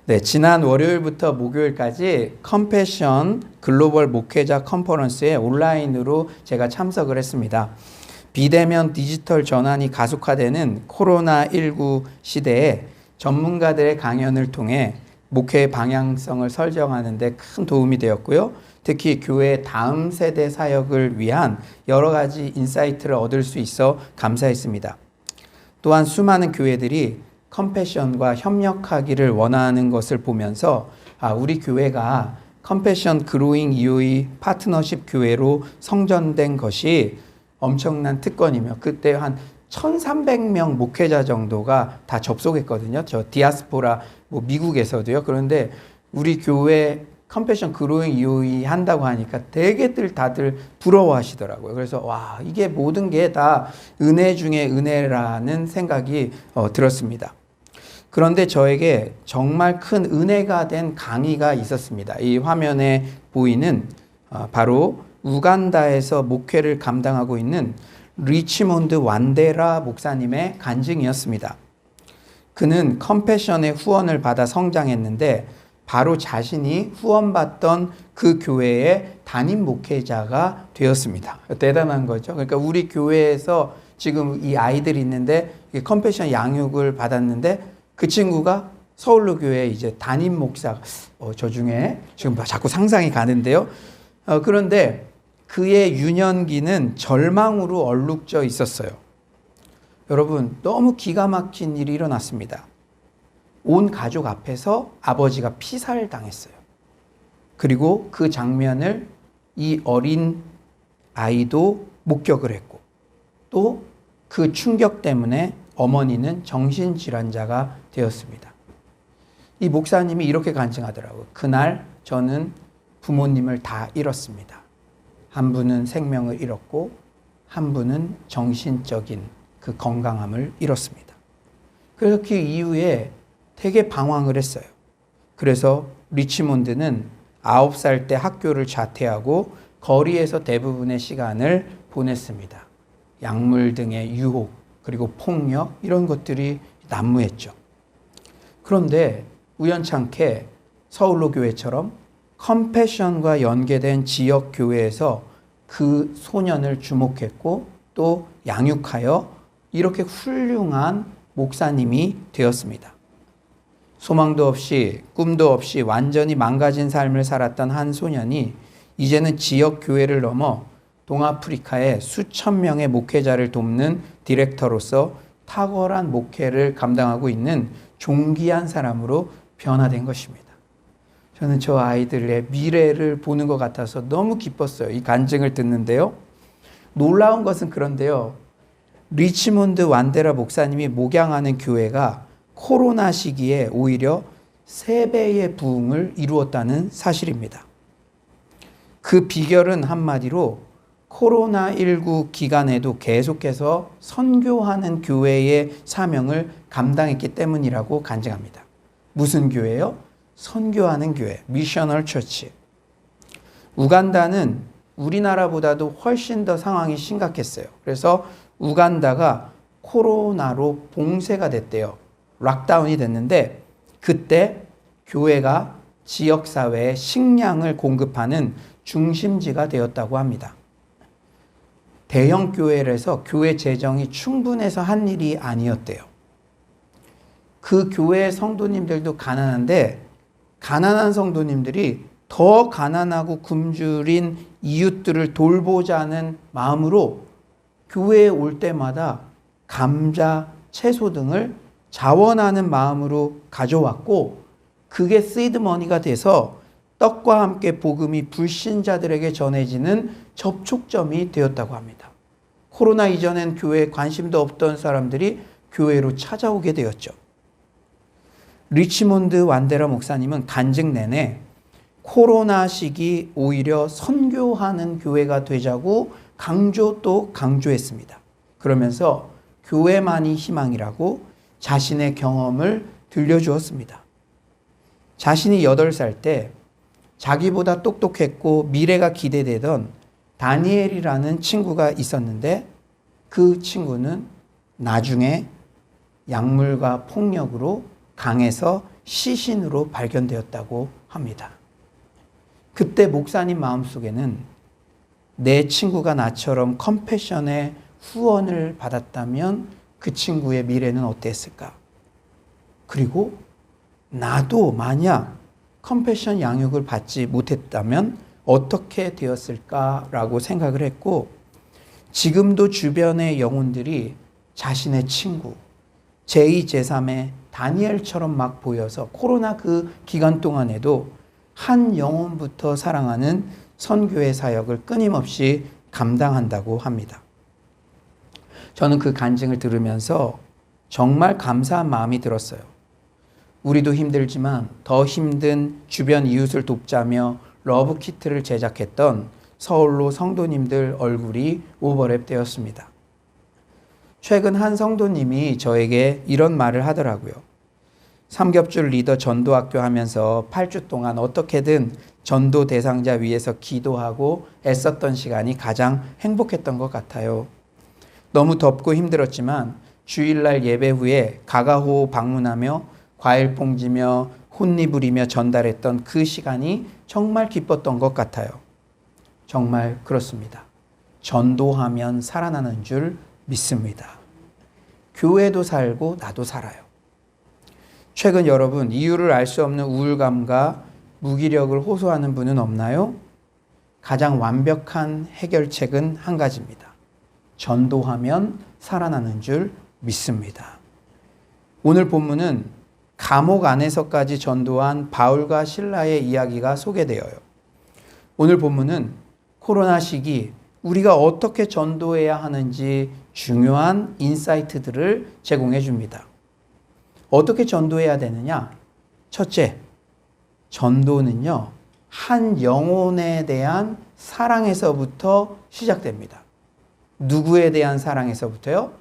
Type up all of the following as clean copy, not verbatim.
네, 지난 월요일부터 목요일까지 컴패션 글로벌 목회자 컨퍼런스에 온라인으로 제가 참석을 했습니다. 비대면 디지털 전환이 가속화되는 코로나19 시대에 전문가들의 강연을 통해 목회의 방향성을 설정하는 데 큰 도움이 되었고요. 특히 교회의 다음 세대 사역을 위한 여러 가지 인사이트를 얻을 수 있어 감사했습니다. 또한 수많은 교회들이 컴패션과 협력하기를 원하는 것을 보면서 우리 교회가 컴패션 그로잉 EOE 파트너십 교회로 성전된 것이 엄청난 특권이며 그때 한 1,300명 목회자 정도가 다 접속했거든요. 저 디아스포라 미국에서도요. 그런데 우리 교회 컴패션 그로잉 EOE 한다고 하니까 되게들 다들 부러워하시더라고요. 그래서 와, 이게 모든 게 다 은혜 중에 은혜라는 생각이 들었습니다. 그런데 저에게 정말 큰 은혜가 된 강의가 있었습니다. 이 화면에 보이는 바로 우간다에서 목회를 감당하고 있는 리치몬드 완데라 목사님의 간증이었습니다. 그는 컴패션의 후원을 받아 성장했는데 바로 자신이 후원받던 그 교회의 담임 목회자가 되었습니다. 대단한 거죠. 그러니까 우리 교회에서 지금 이 아이들이 있는데 컴패션 양육을 받았는데 그 친구가 서울로 교회 이제 담임 목사, 저 중에 지금 자꾸 상상이 가는데요. 그런데 그의 유년기는 절망으로 얼룩져 있었어요. 여러분, 너무 기가 막힌 일이 일어났습니다. 온 가족 앞에서 아버지가 피살 당했어요. 그리고 그 장면을 이 어린 아이도 목격을 했고, 또 그 충격 때문에 어머니는 정신질환자가 되었습니다. 이 목사님이 이렇게 간증하더라고요. 그날 저는 부모님을 다 잃었습니다. 한 분은 생명을 잃었고 한 분은 정신적인 그 건강함을 잃었습니다. 그래서 그 이후에 되게 방황을 했어요. 그래서 리치몬드는 9살 때 학교를 자퇴하고 거리에서 대부분의 시간을 보냈습니다. 약물 등의 유혹, 그리고 폭력 이런 것들이 난무했죠. 그런데 우연찮게 서울로 교회처럼 컴패션과 연계된 지역 교회에서 그 소년을 주목했고 또 양육하여 이렇게 훌륭한 목사님이 되었습니다. 소망도 없이 꿈도 없이 완전히 망가진 삶을 살았던 한 소년이 이제는 지역 교회를 넘어 동아프리카의 수천 명의 목회자를 돕는 디렉터로서 탁월한 목회를 감당하고 있는 존귀한 사람으로 변화된 것입니다. 저는 저 아이들의 미래를 보는 것 같아서 너무 기뻤어요. 이 간증을 듣는데요. 놀라운 것은 그런데요. 리치몬드 완데라 목사님이 목양하는 교회가 코로나 시기에 오히려 3배의 부흥을 이루었다는 사실입니다. 그 비결은 한마디로 코로나19 기간에도 계속해서 선교하는 교회의 사명을 감당했기 때문이라고 간증합니다. 무슨 교회요? 선교하는 교회, 미셔널 처치. 우간다는 우리나라보다도 훨씬 더 상황이 심각했어요. 그래서 우간다가 코로나로 봉쇄가 됐대요. 락다운이 됐는데 그때 교회가 지역사회에 식량을 공급하는 중심지가 되었다고 합니다. 대형 교회라서 교회 재정이 충분해서 한 일이 아니었대요. 그 교회 성도님들도 가난한데 가난한 성도님들이 더 가난하고 굶주린 이웃들을 돌보자는 마음으로 교회에 올 때마다 감자, 채소 등을 자원하는 마음으로 가져왔고 그게 시드머니가 돼서 떡과 함께 복음이 불신자들에게 전해지는 접촉점이 되었다고 합니다. 코로나 이전엔 교회에 관심도 없던 사람들이 교회로 찾아오게 되었죠. 리치몬드 완데라 목사님은 간증 내내 코로나 시기 오히려 선교하는 교회가 되자고 또 강조했습니다. 그러면서 교회만이 희망이라고 자신의 경험을 들려주었습니다. 자신이 8살 때 자기보다 똑똑했고 미래가 기대되던 다니엘이라는 친구가 있었는데 그 친구는 나중에 약물과 폭력으로 강에서 시신으로 발견되었다고 합니다. 그때 목사님 마음속에는 내 친구가 나처럼 컴패션의 후원을 받았다면 그 친구의 미래는 어땠을까? 그리고 나도 만약 컴패션 양육을 받지 못했다면 어떻게 되었을까라고 생각을 했고, 지금도 주변의 영혼들이 자신의 친구, 제2, 제3의 다니엘처럼 막 보여서 코로나 그 기간 동안에도 한 영혼부터 사랑하는 선교의 사역을 끊임없이 감당한다고 합니다. 저는 그 간증을 들으면서 정말 감사한 마음이 들었어요. 우리도 힘들지만 더 힘든 주변 이웃을 돕자며 러브키트를 제작했던 서울로 성도님들 얼굴이 오버랩 되었습니다. 최근 한 성도님이 저에게 이런 말을 하더라고요. 삼겹줄 리더 전도학교 하면서 8주 동안 어떻게든 전도 대상자 위해서 기도하고 애썼던 시간이 가장 행복했던 것 같아요. 너무 덥고 힘들었지만 주일날 예배 후에 가가호 방문하며 과일 봉지며 혼니부리며 전달했던 그 시간이 정말 기뻤던 것 같아요. 정말 그렇습니다. 전도하면 살아나는 줄 믿습니다. 교회도 살고 나도 살아요. 최근 여러분 이유를 알 수 없는 우울감과 무기력을 호소하는 분은 없나요? 가장 완벽한 해결책은 한 가지입니다. 전도하면 살아나는 줄 믿습니다. 오늘 본문은 감옥 안에서까지 전도한 바울과 실라의 이야기가 소개되어요. 오늘 본문은 코로나 시기 우리가 어떻게 전도해야 하는지 중요한 인사이트들을 제공해 줍니다. 어떻게 전도해야 되느냐? 첫째, 전도는요, 한 영혼에 대한 사랑에서부터 시작됩니다. 누구에 대한 사랑에서부터요?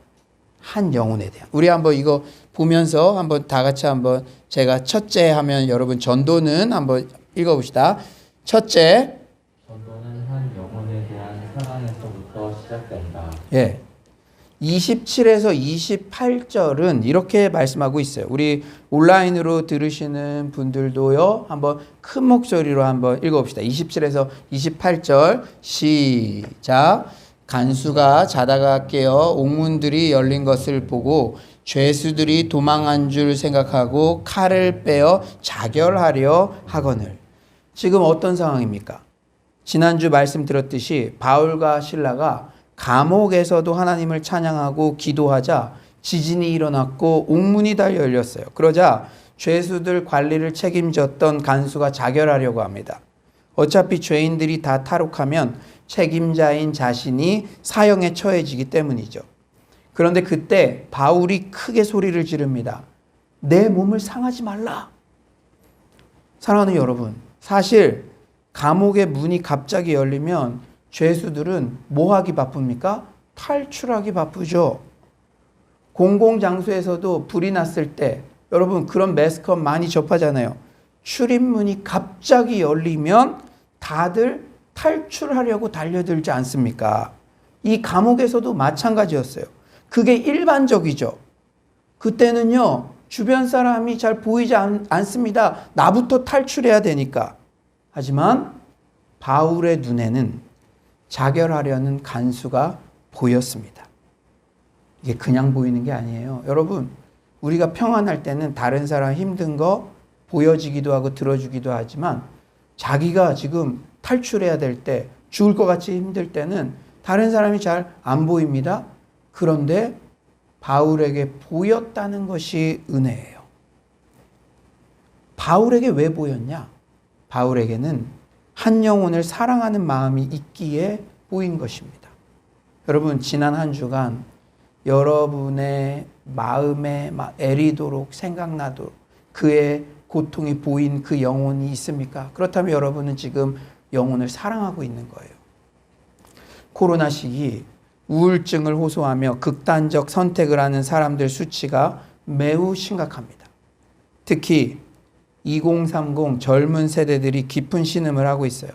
한 영혼에 대한. 우리 한번 이거 보면서 한번 다 같이 한번 제가 첫째 하면 여러분 전도는 한번 읽어봅시다. 첫째, 전도는 한 영혼에 대한 사랑에서부터 시작된다. 예. 27에서 28절은 이렇게 말씀하고 있어요. 우리 온라인으로 들으시는 분들도요, 한번 큰 목소리로 한번 읽어봅시다. 27에서 28절 시작. 간수가 자다가 깨어 옥문들이 열린 것을 보고 죄수들이 도망한 줄 생각하고 칼을 빼어 자결하려 하거늘. 지금 어떤 상황입니까? 지난주 말씀드렸듯이 바울과 실라가 감옥에서도 하나님을 찬양하고 기도하자 지진이 일어났고 옥문이 다 열렸어요. 그러자 죄수들 관리를 책임졌던 간수가 자결하려고 합니다. 어차피 죄인들이 다 탈옥하면 책임자인 자신이 사형에 처해지기 때문이죠. 그런데 그때 바울이 크게 소리를 지릅니다. 내 몸을 상하지 말라. 사랑하는 여러분, 사실 감옥의 문이 갑자기 열리면 죄수들은 뭐 하기 바쁩니까? 탈출하기 바쁘죠. 공공장소에서도 불이 났을 때 여러분 그런 매스컴 많이 접하잖아요. 출입문이 갑자기 열리면 다들 탈출하려고 달려들지 않습니까? 이 감옥에서도 마찬가지였어요. 그게 일반적이죠. 그때는요, 주변 사람이 잘 보이지 않습니다. 나부터 탈출해야 되니까. 하지만 바울의 눈에는 자결하려는 간수가 보였습니다. 이게 그냥 보이는 게 아니에요. 여러분, 우리가 평안할 때는 다른 사람 힘든 거 보여지기도 하고 들어주기도 하지만 자기가 지금 탈출해야 될 때, 죽을 것 같이 힘들 때는 다른 사람이 잘 안 보입니다. 그런데 바울에게 보였다는 것이 은혜예요. 바울에게 왜 보였냐? 바울에게는 한 영혼을 사랑하는 마음이 있기에 보인 것입니다. 여러분, 지난 한 주간 여러분의 마음에 애리도록 생각나도록 그의 고통이 보인 그 영혼이 있습니까? 그렇다면 여러분은 지금 영혼을 사랑하고 있는 거예요. 코로나 시기 우울증을 호소하며 극단적 선택을 하는 사람들 수치가 매우 심각합니다. 특히 2030 젊은 세대들이 깊은 신음을 하고 있어요.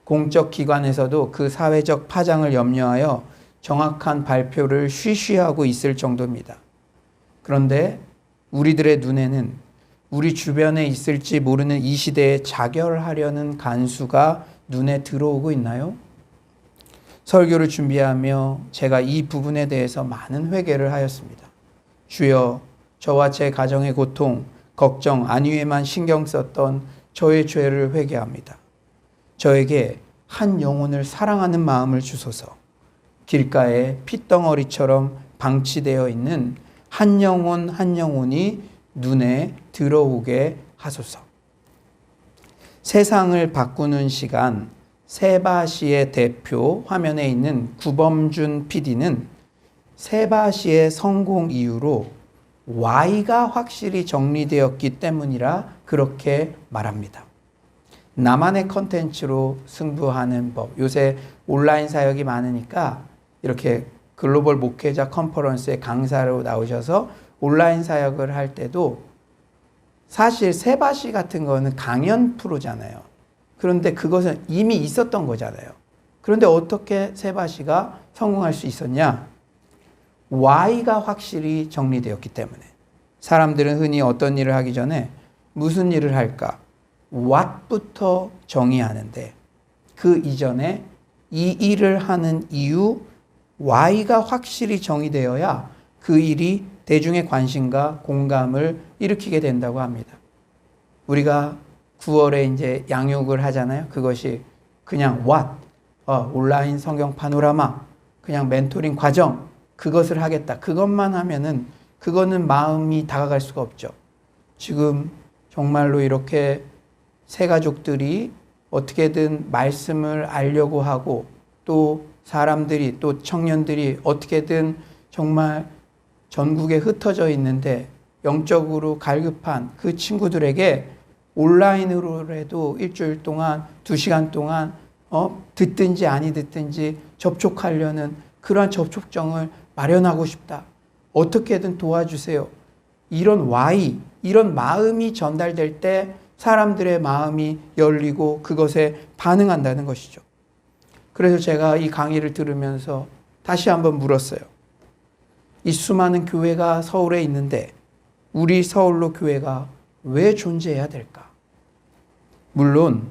공적 기관에서도 그 사회적 파장을 염려하여 정확한 발표를 쉬쉬하고 있을 정도입니다. 그런데 우리들의 눈에는 우리 주변에 있을지 모르는 이 시대에 자결하려는 간수가 눈에 들어오고 있나요? 설교를 준비하며 제가 이 부분에 대해서 많은 회개를 하였습니다. 주여, 저와 제 가정의 고통, 걱정, 안위에만 신경 썼던 저의 죄를 회개합니다. 저에게 한 영혼을 사랑하는 마음을 주소서. 길가에 핏덩어리처럼 방치되어 있는 한 영혼 한 영혼이 눈에 들어오게 하소서. 세상을 바꾸는 시간, 세바시의 대표 화면에 있는 구범준 PD는 세바시의 성공 이유로 Y가 확실히 정리되었기 때문이라 그렇게 말합니다. 나만의 컨텐츠로 승부하는 법. 요새 온라인 사역이 많으니까 이렇게 글로벌 목회자 컨퍼런스에 강사로 나오셔서 온라인 사역을 할 때도 사실 세바시 같은 거는 강연 프로잖아요. 그런데 그것은 이미 있었던 거잖아요. 그런데 어떻게 세바시가 성공할 수 있었냐? Y가 확실히 정리되었기 때문에. 사람들은 흔히 어떤 일을 하기 전에 무슨 일을 할까? What부터 정의하는데 그 이전에 이 일을 하는 이유 Y가 확실히 정의되어야 그 일이 대중의 관심과 공감을 일으키게 된다고 합니다. 우리가 9월에 이제 양육을 하잖아요. 그것이 그냥 what, 온라인 성경 파노라마, 그냥 멘토링 과정, 그것을 하겠다. 그것만 하면은 그거는 마음이 다가갈 수가 없죠. 지금 정말로 이렇게 새 가족들이 어떻게든 말씀을 알려고 하고 또 사람들이 또 청년들이 어떻게든 정말 전국에 흩어져 있는데 영적으로 갈급한 그 친구들에게 온라인으로라도 일주일 동안 2시간 동안 듣든지 아니 듣든지 접촉하려는 그러한 접촉정을 마련하고 싶다. 어떻게든 도와주세요. 이런 Y, 이런 마음이 전달될 때 사람들의 마음이 열리고 그것에 반응한다는 것이죠. 그래서 제가 이 강의를 들으면서 다시 한번 물었어요. 이 수많은 교회가 서울에 있는데 우리 서울로 교회가 왜 존재해야 될까? 물론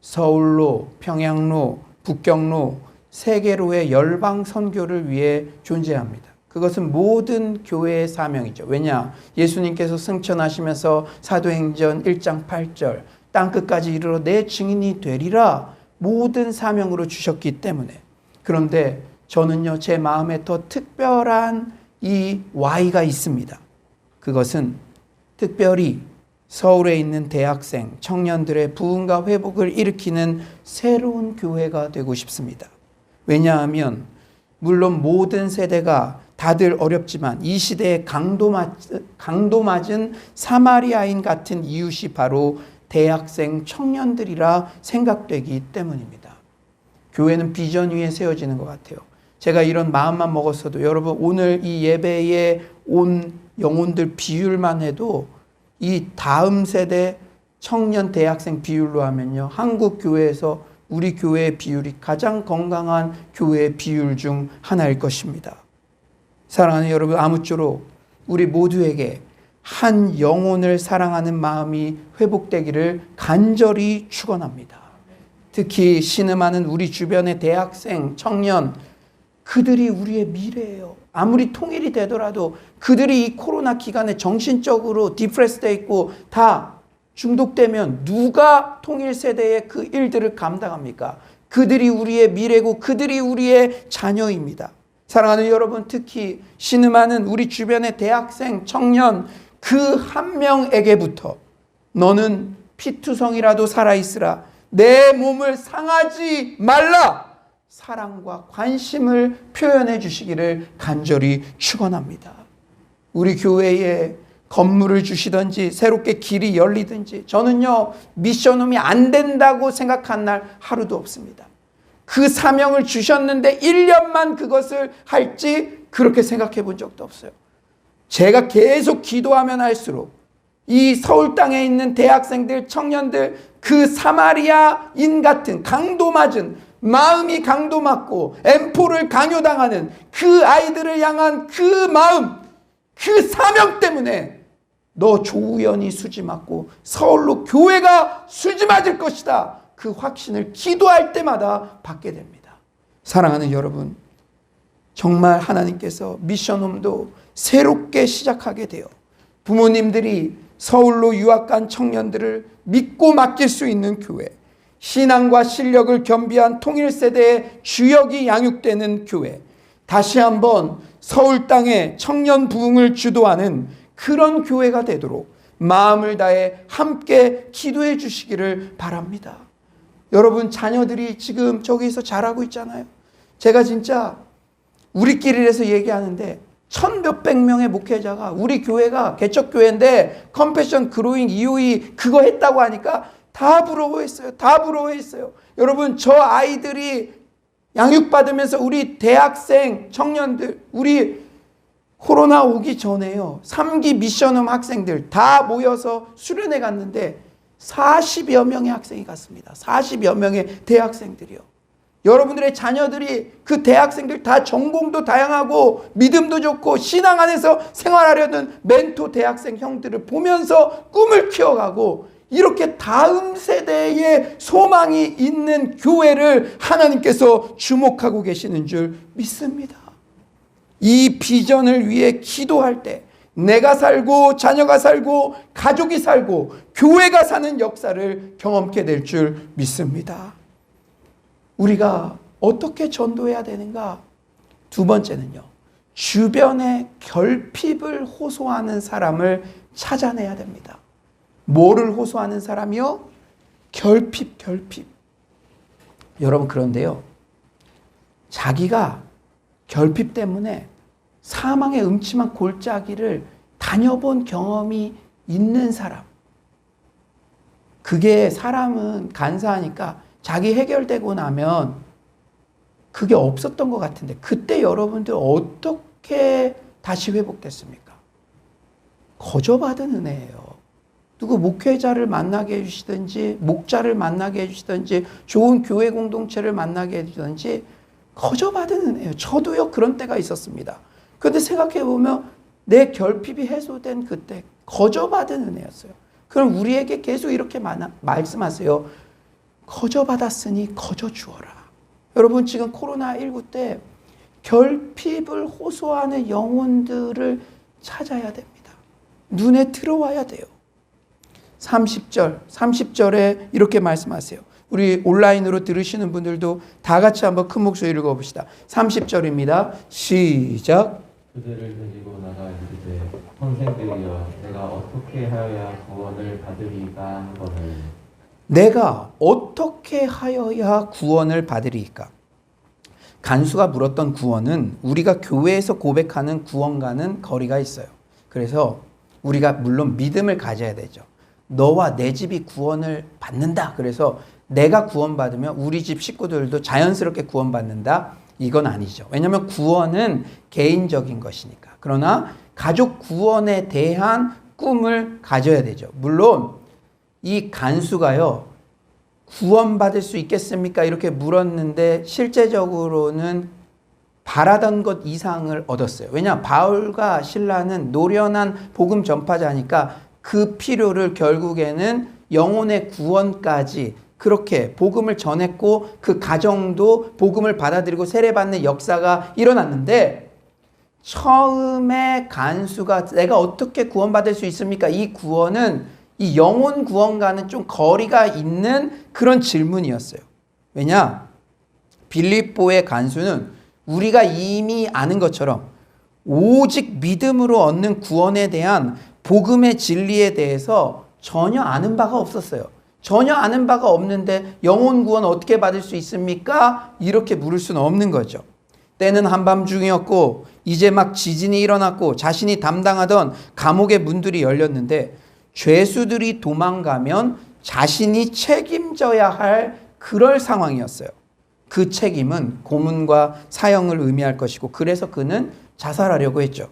서울로, 평양로, 북경로, 세계로의 열방 선교를 위해 존재합니다. 그것은 모든 교회의 사명이죠. 왜냐? 예수님께서 승천하시면서 사도행전 1장 8절 땅끝까지 이르러 내 증인이 되리라 모든 사명으로 주셨기 때문에. 그런데 저는요, 제 마음에 더 특별한 이 Y가 있습니다. 그것은 특별히 서울에 있는 대학생, 청년들의 부흥과 회복을 일으키는 새로운 교회가 되고 싶습니다. 왜냐하면 물론 모든 세대가 다들 어렵지만 이 시대에 강도 맞은 사마리아인 같은 이웃이 바로 대학생 청년들이라 생각되기 때문입니다. 교회는 비전 위에 세워지는 것 같아요. 제가 이런 마음만 먹었어도 여러분 오늘 이 예배에 온 영혼들 비율만 해도 이 다음 세대 청년 대학생 비율로 하면요, 한국 교회에서 우리 교회의 비율이 가장 건강한 교회의 비율 중 하나일 것입니다. 사랑하는 여러분, 아무쪼록 우리 모두에게 한 영혼을 사랑하는 마음이 회복되기를 간절히 축원합니다. 특히 신음하는 우리 주변의 대학생, 청년, 그들이 우리의 미래예요. 아무리 통일이 되더라도 그들이 이 코로나 기간에 정신적으로 디프레스돼 있고 다 중독되면 누가 통일 세대의 그 일들을 감당합니까? 그들이 우리의 미래고 그들이 우리의 자녀입니다. 사랑하는 여러분, 특히 신음하는 우리 주변의 대학생, 청년 그 한 명에게부터 너는 피투성이라도 살아있으라. 내 몸을 상하지 말라. 사랑과 관심을 표현해 주시기를 간절히 축원합니다. 우리 교회에 건물을 주시든지 새롭게 길이 열리든지 저는요, 미션홈이 안 된다고 생각한 날 하루도 없습니다. 그 사명을 주셨는데 1년만 그것을 할지 그렇게 생각해 본 적도 없어요. 제가 계속 기도하면 할수록 이 서울 땅에 있는 대학생들, 청년들, 그 사마리아인 같은 강도 맞은 마음이 강도 맞고 엠포를 강요당하는 그 아이들을 향한 그 마음, 그 사명 때문에 너 조우연이 수지 맞고 서울로 교회가 수지 맞을 것이다. 그 확신을 기도할 때마다 받게 됩니다. 사랑하는 여러분, 정말 하나님께서 미션홈도 새롭게 시작하게 돼요. 부모님들이 서울로 유학 간 청년들을 믿고 맡길 수 있는 교회, 신앙과 실력을 겸비한 통일세대의 주역이 양육되는 교회, 다시 한번 서울 땅에 청년 부흥을 주도하는 그런 교회가 되도록 마음을 다해 함께 기도해 주시기를 바랍니다. 여러분, 자녀들이 지금 저기서 잘하고 있잖아요. 제가 진짜 우리끼리라서 얘기하는데 1,000몇백 명의 목회자가 우리 교회가 개척교회인데 컴패션 그로잉 EOE 그거 했다고 하니까 다 부러워했어요. 다 부러워했어요. 여러분, 저 아이들이 양육받으면서 우리 대학생 청년들, 우리 코로나 오기 전에요, 3기 미션홈 학생들 다 모여서 수련회 갔는데 40여 명의 학생이 갔습니다. 40여 명의 대학생들이요. 여러분들의 자녀들이 그 대학생들 다 전공도 다양하고 믿음도 좋고 신앙 안에서 생활하려는 멘토 대학생 형들을 보면서 꿈을 키워가고 이렇게 다음 세대의 소망이 있는 교회를 하나님께서 주목하고 계시는 줄 믿습니다. 이 비전을 위해 기도할 때 내가 살고 자녀가 살고 가족이 살고 교회가 사는 역사를 경험케 될 줄 믿습니다. 우리가 어떻게 전도해야 되는가? 두 번째는요, 주변의 결핍을 호소하는 사람을 찾아내야 됩니다. 뭐를 호소하는 사람이요? 결핍. 여러분, 그런데요, 자기가 결핍 때문에 사망의 음침한 골짜기를 다녀본 경험이 있는 사람, 그게 사람은 간사하니까 자기 해결되고 나면 그게 없었던 것 같은데 그때 여러분들 어떻게 다시 회복됐습니까? 거저받은 은혜예요. 누구 목회자를 만나게 해주시든지 목자를 만나게 해주시든지 좋은 교회 공동체를 만나게 해주든지 거저받은 은혜예요. 저도요, 그런 때가 있었습니다. 그런데 생각해보면 내 결핍이 해소된 그때 거저받은 은혜였어요. 그럼 우리에게 계속 이렇게 말씀하세요. 거저받았으니 거저 주어라. 여러분, 지금 코로나19 때 결핍을 호소하는 영혼들을 찾아야 됩니다. 눈에 들어와야 돼요. 30절에 이렇게 말씀하세요. 우리 온라인으로 들으시는 분들도 다 같이 한번 큰 목소리로 읽어봅시다. 30절입니다. 시작. 그들을 데리고 나가 이르되 선생들이여 내가 어떻게 하여야 구원을 받으리까 하거늘. 내가 어떻게 하여야 구원을 받으리까? 간수가 물었던 구원은 우리가 교회에서 고백하는 구원과는 거리가 있어요. 그래서 우리가 물론 믿음을 가져야 되죠. 너와 내 집이 구원을 받는다. 그래서 내가 구원받으면 우리 집 식구들도 자연스럽게 구원받는다. 이건 아니죠. 왜냐하면 구원은 개인적인 것이니까. 그러나 가족 구원에 대한 꿈을 가져야 되죠. 물론 이 간수가요, 구원받을 수 있겠습니까? 이렇게 물었는데 실제적으로는 바라던 것 이상을 얻었어요. 왜냐? 바울과 실라는 노련한 복음 전파자니까 그 필요를 결국에는 영혼의 구원까지 그렇게 복음을 전했고 그 가정도 복음을 받아들이고 세례받는 역사가 일어났는데 처음에 간수가 내가 어떻게 구원받을 수 있습니까? 이 구원은 이 영혼 구원과는 좀 거리가 있는 그런 질문이었어요. 왜냐? 빌립보의 간수는 우리가 이미 아는 것처럼 오직 믿음으로 얻는 구원에 대한 복음의 진리에 대해서 전혀 아는 바가 없었어요. 전혀 아는 바가 없는데 영혼 구원 어떻게 받을 수 있습니까? 이렇게 물을 수는 없는 거죠. 때는 한밤중이었고 이제 막 지진이 일어났고 자신이 담당하던 감옥의 문들이 열렸는데 죄수들이 도망가면 자신이 책임져야 할 그럴 상황이었어요. 그 책임은 고문과 사형을 의미할 것이고 그래서 그는 자살하려고 했죠.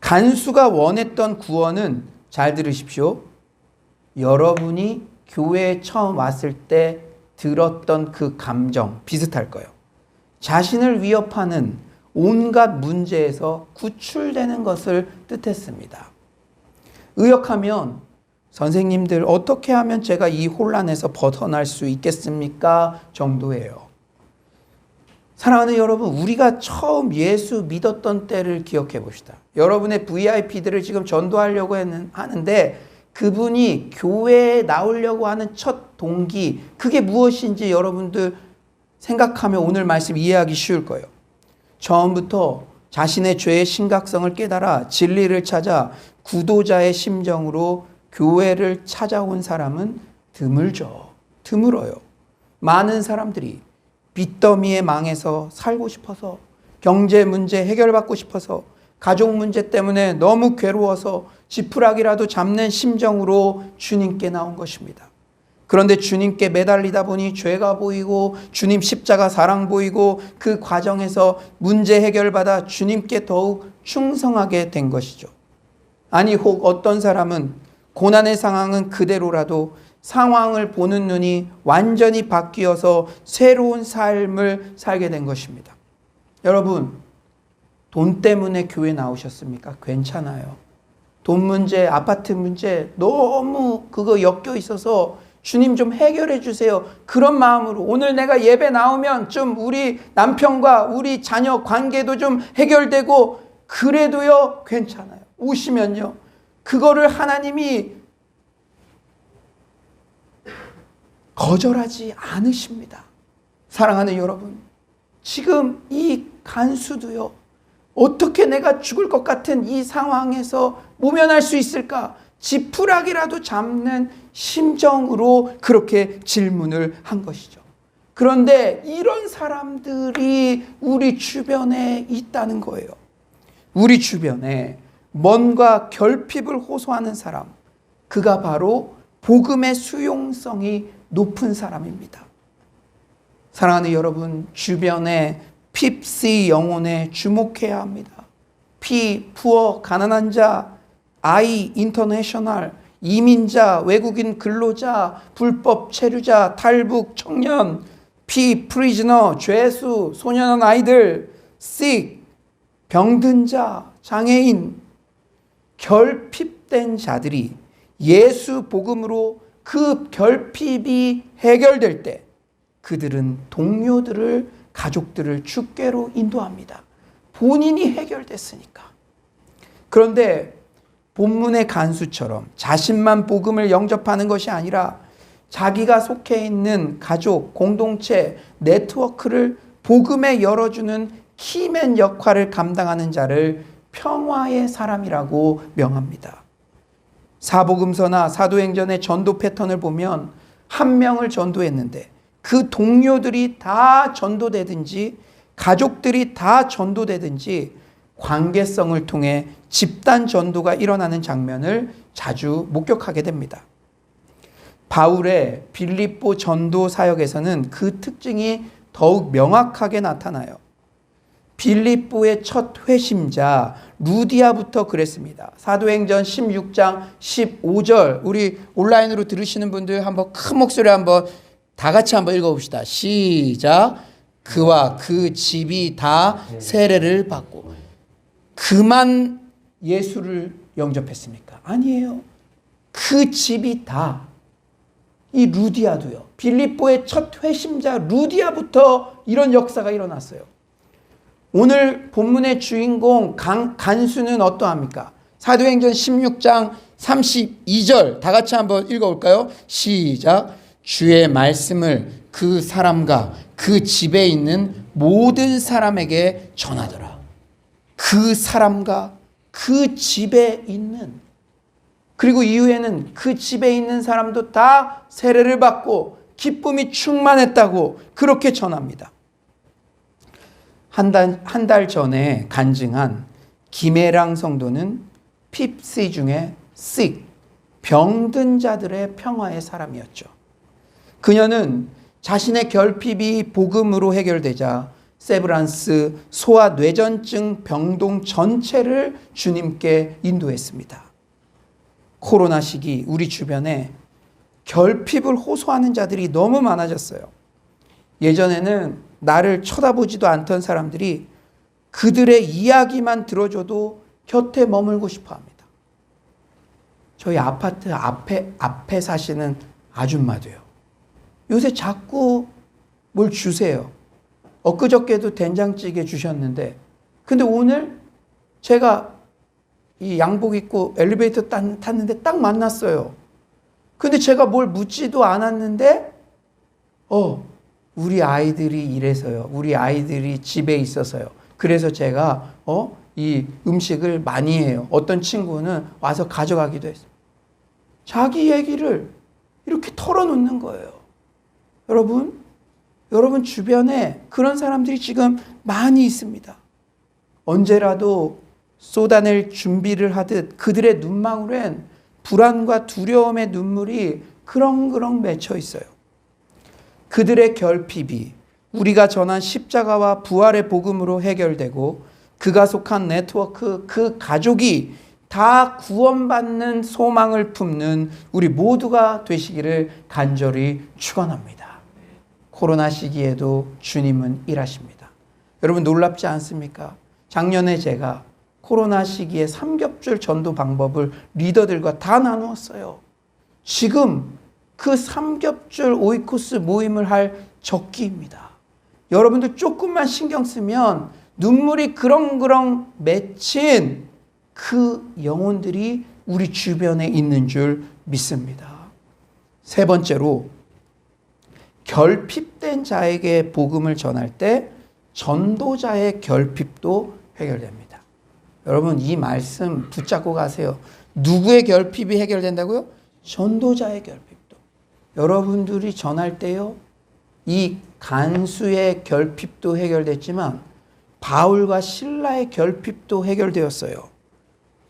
간수가 원했던 구원은 잘 들으십시오. 여러분이 교회에 처음 왔을 때 들었던 그 감정 비슷할 거예요. 자신을 위협하는 온갖 문제에서 구출되는 것을 뜻했습니다. 의역하면 선생님들 어떻게 하면 제가 이 혼란에서 벗어날 수 있겠습니까? 정도예요. 사랑하는 여러분, 우리가 처음 예수 믿었던 때를 기억해 봅시다. 여러분의 VIP들을 지금 전도하려고 하는데 그분이 교회에 나오려고 하는 첫 동기, 그게 무엇인지 여러분들 생각하면 오늘 말씀 이해하기 쉬울 거예요. 처음부터 자신의 죄의 심각성을 깨달아 진리를 찾아 구도자의 심정으로 교회를 찾아온 사람은 드물어요. 많은 사람들이 빚더미에 망해서 살고 싶어서, 경제 문제 해결받고 싶어서, 가족 문제 때문에 너무 괴로워서 지푸라기라도 잡는 심정으로 주님께 나온 것입니다. 그런데 주님께 매달리다 보니 죄가 보이고 주님 십자가 사랑 보이고 그 과정에서 문제 해결받아 주님께 더욱 충성하게 된 것이죠. 아니 혹 어떤 사람은 고난의 상황은 그대로라도 상황을 보는 눈이 완전히 바뀌어서 새로운 삶을 살게 된 것입니다. 여러분, 돈 때문에 교회 나오셨습니까? 괜찮아요. 돈 문제, 아파트 문제 너무 그거 엮여 있어서 주님 좀 해결해 주세요. 그런 마음으로 오늘 내가 예배 나오면 좀 우리 남편과 우리 자녀 관계도 좀 해결되고 그래도요 괜찮아요. 오시면요. 그거를 하나님이 거절하지 않으십니다. 사랑하는 여러분, 지금 이 간수도요. 어떻게 내가 죽을 것 같은 이 상황에서 모면할 수 있을까? 지푸라기라도 잡는 심정으로 그렇게 질문을 한 것이죠. 그런데 이런 사람들이 우리 주변에 있다는 거예요. 우리 주변에 뭔가 결핍을 호소하는 사람, 그가 바로 복음의 수용성이 높은 사람입니다. 사랑하는 여러분, 주변에 핍시 영혼에 주목해야 합니다. 푸어, 가난한 자, I, 인터내셔널, 이민자, 외국인 근로자, 불법 체류자, 탈북, 청년, 프리즈너, 죄수, 소년원 아이들, sick, 병든 자, 장애인, 결핍된 자들이 예수 복음으로 그 결핍이 해결될 때 그들은 동료들을, 가족들을 주께로 인도합니다. 본인이 해결됐으니까. 그런데 본문의 간수처럼 자신만 복음을 영접하는 것이 아니라 자기가 속해 있는 가족, 공동체, 네트워크를 복음에 열어주는 키맨 역할을 감당하는 자를 평화의 사람이라고 명합니다. 사복음서나 사도행전의 전도 패턴을 보면 한 명을 전도했는데 그 동료들이 다 전도되든지 가족들이 다 전도되든지 관계성을 통해 집단 전도가 일어나는 장면을 자주 목격하게 됩니다. 바울의 빌립보 전도 사역에서는 그 특징이 더욱 명확하게 나타나요. 빌립보의 첫 회심자 루디아부터 그랬습니다. 사도행전 16장 15절, 우리 온라인으로 들으시는 분들 한번 큰 목소리 한번 다 같이 한번 읽어봅시다. 시작. 그와 그 집이 다 세례를 받고. 그만 예수를 영접했습니까? 아니에요. 그 집이 다. 이 루디아도요. 빌립보의 첫 회심자 루디아부터 이런 역사가 일어났어요. 오늘 본문의 주인공 간수는 어떠합니까? 사도행전 16장 32절 다 같이 한번 읽어볼까요? 시작. 주의 말씀을 그 사람과 그 집에 있는 모든 사람에게 전하더라. 그 사람과 그 집에 있는, 그리고 이후에는 그 집에 있는 사람도 다 세례를 받고 기쁨이 충만했다고 그렇게 전합니다. 한 달 전에 간증한 김혜랑 성도는 핍시 중에 sick, 병든 자들의 평화의 사람이었죠. 그녀는 자신의 결핍이 복음으로 해결되자 세브란스 소아뇌전증 병동 전체를 주님께 인도했습니다. 코로나 시기 우리 주변에 결핍을 호소하는 자들이 너무 많아졌어요. 예전에는 나를 쳐다보지도 않던 사람들이 그들의 이야기만 들어줘도 곁에 머물고 싶어 합니다. 저희 아파트 앞에 사시는 아줌마도요. 요새 자꾸 뭘 주세요. 엊그저께도 된장찌개 주셨는데, 근데 오늘 제가 이 양복 입고 엘리베이터 탔는데 딱 만났어요. 근데 제가 뭘 묻지도 않았는데, 우리 아이들이 이래서요. 우리 아이들이 집에 있어서요. 그래서 제가, 이 음식을 많이 해요. 어떤 친구는 와서 가져가기도 했어요. 자기 얘기를 이렇게 털어놓는 거예요. 여러분 주변에 그런 사람들이 지금 많이 있습니다. 언제라도 쏟아낼 준비를 하듯 그들의 눈망울엔 불안과 두려움의 눈물이 그렁그렁 맺혀 있어요. 그들의 결핍이 우리가 전한 십자가와 부활의 복음으로 해결되고 그가 속한 네트워크, 그 가족이 다 구원받는 소망을 품는 우리 모두가 되시기를 간절히 축원합니다. 코로나 시기에도 주님은 일하십니다. 여러분 놀랍지 않습니까? 작년에 제가 코로나 시기에 삼겹줄 전도 방법을 리더들과 다 나누었어요. 지금 그 삼겹줄 오이코스 모임을 할 적기입니다. 여러분들 조금만 신경 쓰면 눈물이 그렁그렁 맺힌 그 영혼들이 우리 주변에 있는 줄 믿습니다. 세 번째로, 결핍된 자에게 복음을 전할 때 전도자의 결핍도 해결됩니다. 여러분 이 말씀 붙잡고 가세요. 누구의 결핍이 해결된다고요? 전도자의 결핍도. 여러분들이 전할 때요, 이 간수의 결핍도 해결됐지만 바울과 실라의 결핍도 해결되었어요.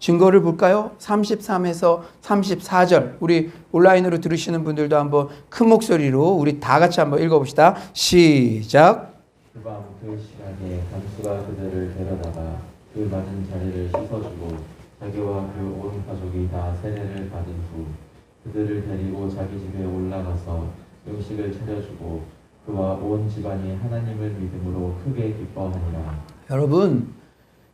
증거를 볼까요? 33에서 34절. 우리 온라인으로 들으시는 분들도 한번 큰 목소리로 우리 다 같이 한번 읽어봅시다. 시작. 그 밤 그 시간에 간수가 그들을 데려다가 그 맞은 자리를 씻어주고 자기와 그 온 가족이 다 세례를 받은 후 그들을 데리고 자기 집에 올라가서 음식을 차려주고 그와 온 집안이 하나님을 믿음으로 크게 기뻐하니라. 여러분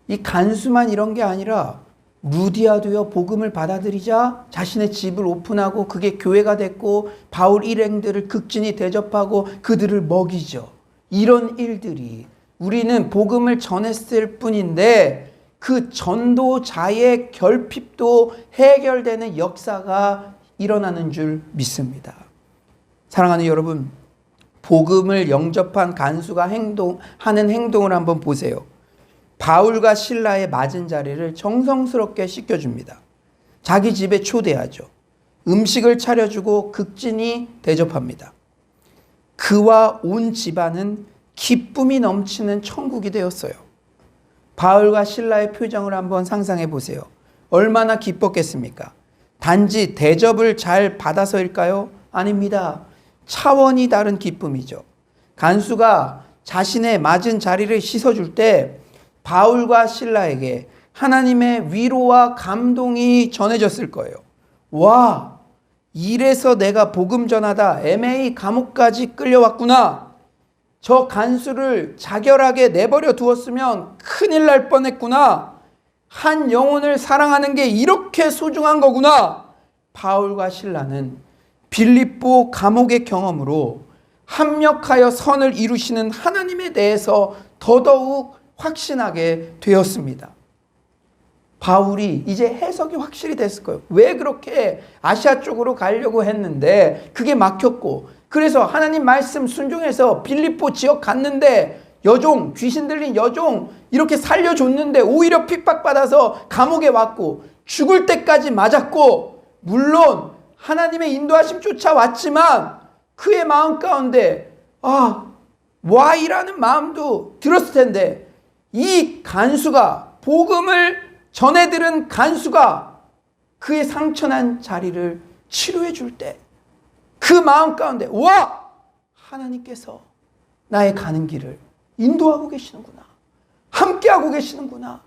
이 간수만 이런 게 아니라 루디아도요, 복음을 받아들이자 자신의 집을 오픈하고 그게 교회가 됐고 바울 일행들을 극진히 대접하고 그들을 먹이죠. 이런 일들이 우리는 복음을 전했을 뿐인데 그 전도자의 결핍도 해결되는 역사가 일어나는 줄 믿습니다. 사랑하는 여러분, 복음을 영접한 간수가 하는 행동을 한번 보세요. 바울과 신라의 맞은 자리를 정성스럽게 씻겨줍니다. 자기 집에 초대하죠. 음식을 차려주고 극진히 대접합니다. 그와 온 집안은 기쁨이 넘치는 천국이 되었어요. 바울과 신라의 표정을 한번 상상해 보세요. 얼마나 기뻤겠습니까? 단지 대접을 잘 받아서일까요? 아닙니다. 차원이 다른 기쁨이죠. 간수가 자신의 맞은 자리를 씻어줄 때 바울과 신라에게 하나님의 위로와 감동이 전해졌을 거예요. 와, 이래서 내가 복음 전하다 MA 감옥까지 끌려왔구나. 저 간수를 자결하게 내버려 두었으면 큰일 날 뻔했구나. 한 영혼을 사랑하는 게 이렇게 소중한 거구나. 바울과 신라는 빌립보 감옥의 경험으로 합력하여 선을 이루시는 하나님에 대해서 더더욱 확신하게 되었습니다. 바울이 이제 해석이 확실히 됐을 거예요. 왜 그렇게 아시아 쪽으로 가려고 했는데 그게 막혔고, 그래서 하나님 말씀 순종해서 빌립보 지역 갔는데 여종, 귀신 들린 여종 이렇게 살려줬는데 오히려 핍박받아서 감옥에 왔고 죽을 때까지 맞았고, 물론 하나님의 인도하심 쫓아왔지만 그의 마음 가운데 Y라는 마음도 들었을 텐데, 이 간수가, 복음을 전해들은 간수가 그의 상처난 자리를 치료해 줄 때 그 마음 가운데 하나님께서 나의 가는 길을 인도하고 계시는구나, 함께하고 계시는구나.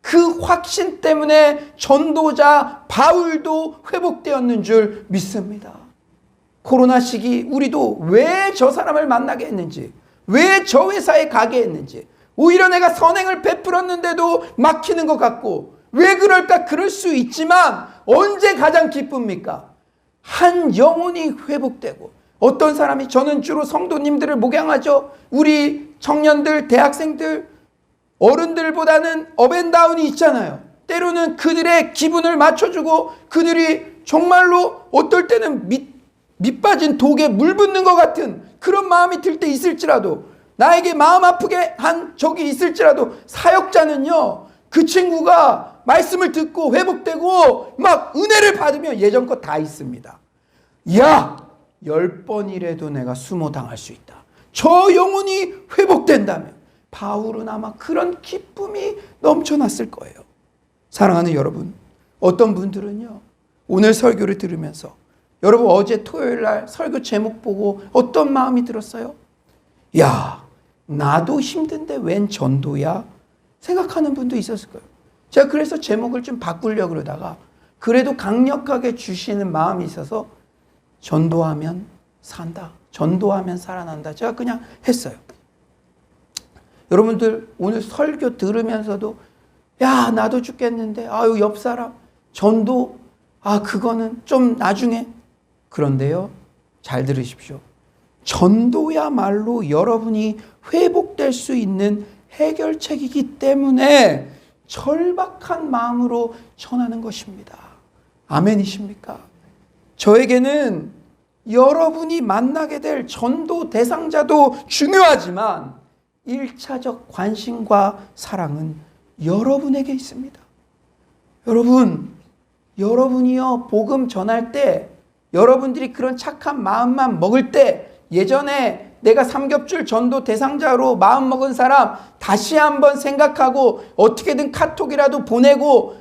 그 확신 때문에 전도자 바울도 회복되었는 줄 믿습니다. 코로나 시기 우리도 왜 저 사람을 만나게 했는지, 왜 저 회사에 가게 했는지, 오히려 내가 선행을 베풀었는데도 막히는 것 같고, 왜 그럴까? 그럴 수 있지만 언제 가장 기쁩니까? 한 영혼이 회복되고, 어떤 사람이, 저는 주로 성도님들을 목양하죠. 우리 청년들, 대학생들, 어른들보다는 업앤다운이 있잖아요. 때로는 그들의 기분을 맞춰주고, 그들이 정말로 어떨 때는 밑빠진 독에 물 붓는 것 같은 그런 마음이 들 때 있을지라도, 나에게 마음 아프게 한 적이 있을지라도, 사역자는요, 그 친구가 말씀을 듣고 회복되고 막 은혜를 받으면 예전 거 다 있습니다. 야, 10번이라도 내가 수모 당할 수 있다. 저 영혼이 회복된다면 바울은 아마 그런 기쁨이 넘쳐났을 거예요. 사랑하는 여러분, 어떤 분들은요, 오늘 설교를 들으면서, 여러분 어제 토요일 날 설교 제목 보고 어떤 마음이 들었어요? 야, 나도 힘든데 웬 전도야? 생각하는 분도 있었을 거예요. 제가 그래서 제목을 좀 바꾸려고 그러다가 그래도 강력하게 주시는 마음이 있어서 전도하면 산다, 전도하면 살아난다, 제가 그냥 했어요. 여러분들 오늘 설교 들으면서도 야, 나도 죽겠는데, 아유, 옆 사람 전도, 그거는 좀 나중에. 그런데요, 잘 들으십시오. 전도야말로 여러분이 회복될 수 있는 해결책이기 때문에 절박한 마음으로 전하는 것입니다. 아멘이십니까? 저에게는 여러분이 만나게 될 전도 대상자도 중요하지만 1차적 관심과 사랑은 여러분에게 있습니다. 여러분이요, 복음 전할 때, 여러분들이 그런 착한 마음만 먹을 때, 예전에 내가 삼겹줄 전도 대상자로 마음 먹은 사람 다시 한번 생각하고, 어떻게든 카톡이라도 보내고,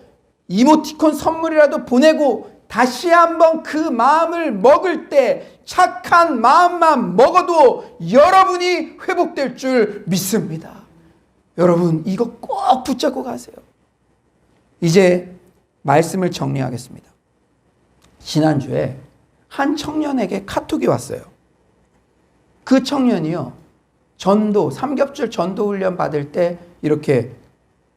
이모티콘 선물이라도 보내고, 다시 한번 그 마음을 먹을 때 착한 마음만 먹어도 여러분이 회복될 줄 믿습니다. 여러분, 이거 꼭 붙잡고 가세요. 이제 말씀을 정리하겠습니다. 지난주에 한 청년에게 카톡이 왔어요. 그 청년이요, 삼겹줄 전도 훈련 받을 때 이렇게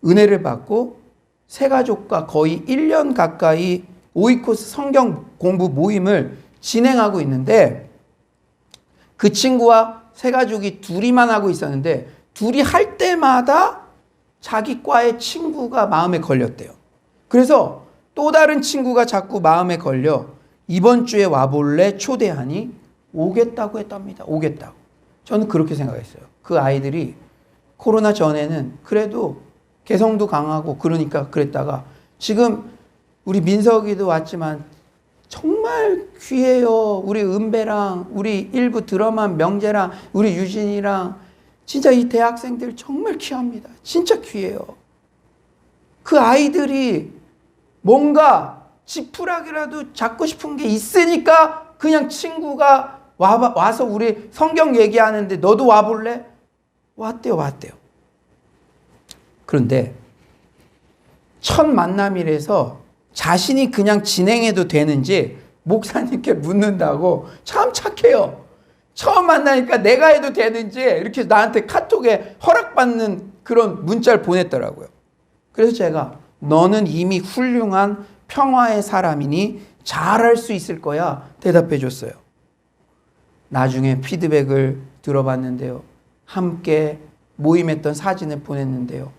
은혜를 받고 새가족과 거의 1년 가까이 오이코스 성경 공부 모임을 진행하고 있는데, 그 친구와 새가족이 둘이만 하고 있었는데, 둘이 할 때마다 자기 과의 친구가 마음에 걸렸대요. 그래서 또 다른 친구가 자꾸 마음에 걸려 이번 주에 와볼래 초대하니 오겠다고 했답니다. 오겠다고. 저는 그렇게 생각했어요. 그 아이들이 코로나 전에는 그래도 개성도 강하고 그러니까 그랬다가, 지금 우리 민석이도 왔지만 정말 귀해요. 우리 은배랑 우리 일부 드럼한 명재랑 우리 유진이랑 진짜 이 대학생들 정말 귀합니다. 진짜 귀해요. 그 아이들이 뭔가 지푸라기라도 잡고 싶은 게 있으니까 그냥 친구가 와서 우리 성경 얘기하는데 너도 와볼래? 왔대요. 그런데 첫 만남이라서 자신이 그냥 진행해도 되는지 목사님께 묻는다고, 참 착해요. 처음 만나니까 내가 해도 되는지 이렇게 나한테 카톡에 허락받는 그런 문자를 보냈더라고요. 그래서 제가 너는 이미 훌륭한 평화의 사람이니 잘할 수 있을 거야 대답해 줬어요. 나중에 피드백을 들어봤는데요, 함께 모임했던 사진을 보냈는데요,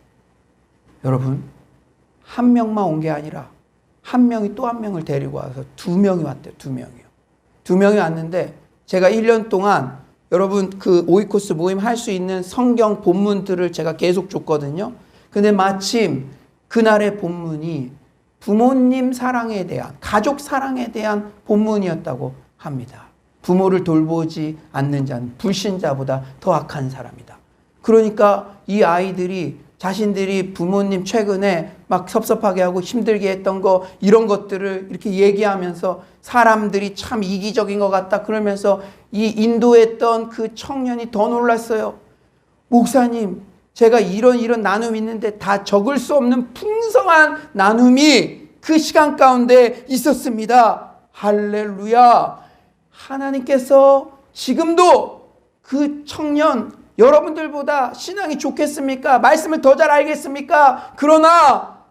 여러분, 한 명만 온 게 아니라 한 명이 또 한 명을 데리고 와서 2명이 왔대요. 2명이요. 2명이 왔는데 제가 1년 동안 여러분 그 오이코스 모임 할 수 있는 성경 본문들을 제가 계속 줬거든요. 근데 마침 그날의 본문이 부모님 사랑에 대한, 가족 사랑에 대한 본문이었다고 합니다. 부모를 돌보지 않는 자는 불신자보다 더 악한 사람이다. 그러니까 이 아이들이 자신들이 부모님 최근에 막 섭섭하게 하고 힘들게 했던 거, 이런 것들을 이렇게 얘기하면서 사람들이 참 이기적인 것 같다 그러면서 이 인도했던 그 청년이 더 놀랐어요. 목사님, 제가 이런 나눔이 있는데 다 적을 수 없는 풍성한 나눔이 그 시간 가운데 있었습니다. 할렐루야. 하나님께서 지금도 그 청년, 여러분들보다 신앙이 좋겠습니까? 말씀을 더 잘 알겠습니까? 그러나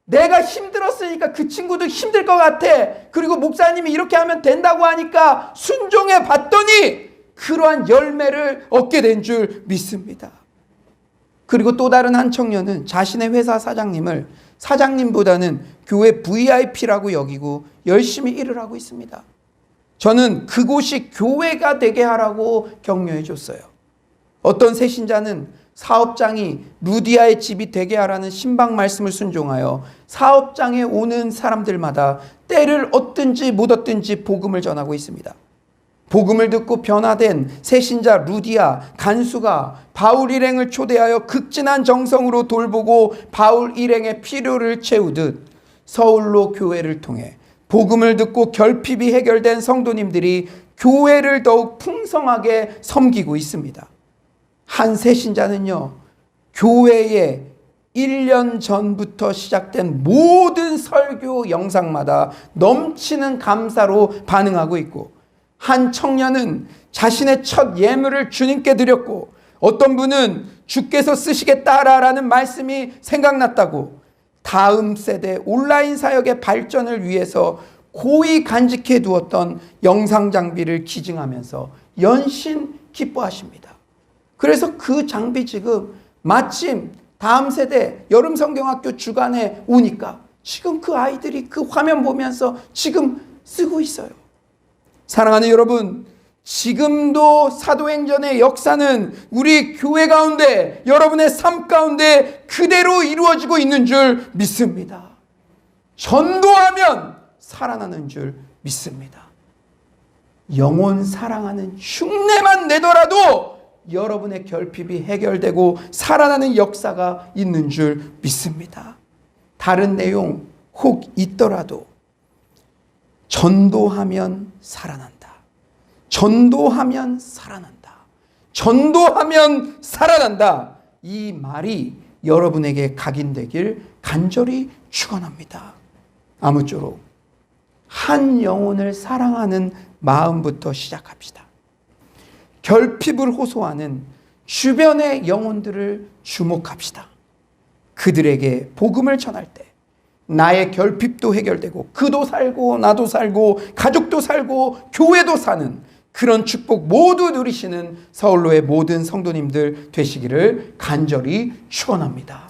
내가 힘들었으니까 그 친구도 힘들 것 같아. 그리고 목사님이 이렇게 하면 된다고 하니까 순종해 봤더니 그러한 열매를 얻게 된 줄 믿습니다. 그리고 또 다른 한 청년은 자신의 회사 사장님을 사장님보다는 교회 VIP라고 여기고 열심히 일을 하고 있습니다. 저는 그곳이 교회가 되게 하라고 격려해 줬어요. 어떤 새신자는 사업장이 루디아의 집이 되게 하라는 신방 말씀을 순종하여 사업장에 오는 사람들마다 때를 얻든지 못 얻든지 복음을 전하고 있습니다. 복음을 듣고 변화된 새신자 루디아 간수가 바울 일행을 초대하여 극진한 정성으로 돌보고 바울 일행의 필요를 채우듯 서울로 교회를 통해 복음을 듣고 결핍이 해결된 성도님들이 교회를 더욱 풍성하게 섬기고 있습니다. 한 새신자는요, 교회에 1년 전부터 시작된 모든 설교 영상마다 넘치는 감사로 반응하고 있고, 한 청년은 자신의 첫 예물을 주님께 드렸고, 어떤 분은 주께서 쓰시겠다라는 말씀이 생각났다고 다음 세대 온라인 사역의 발전을 위해서 고이 간직해 두었던 영상 장비를 기증하면서 연신 기뻐하십니다. 그래서 그 장비 지금 마침 다음 세대 여름 성경학교 주간에 오니까 지금 그 아이들이 그 화면 보면서 지금 쓰고 있어요. 사랑하는 여러분, 지금도 사도행전의 역사는 우리 교회 가운데, 여러분의 삶 가운데 그대로 이루어지고 있는 줄 믿습니다. 전도하면 살아나는 줄 믿습니다. 영혼 사랑하는 흉내만 내더라도 여러분의 결핍이 해결되고 살아나는 역사가 있는 줄 믿습니다. 다른 내용 혹 있더라도 전도하면 살아난다. 전도하면 살아난다. 전도하면 살아난다. 이 말이 여러분에게 각인되길 간절히 축원합니다. 아무쪼록 한 영혼을 사랑하는 마음부터 시작합시다. 결핍을 호소하는 주변의 영혼들을 주목합시다. 그들에게 복음을 전할 때 나의 결핍도 해결되고 그도 살고 나도 살고 가족도 살고 교회도 사는 그런 축복 모두 누리시는 서울로의 모든 성도님들 되시기를 간절히 축원합니다.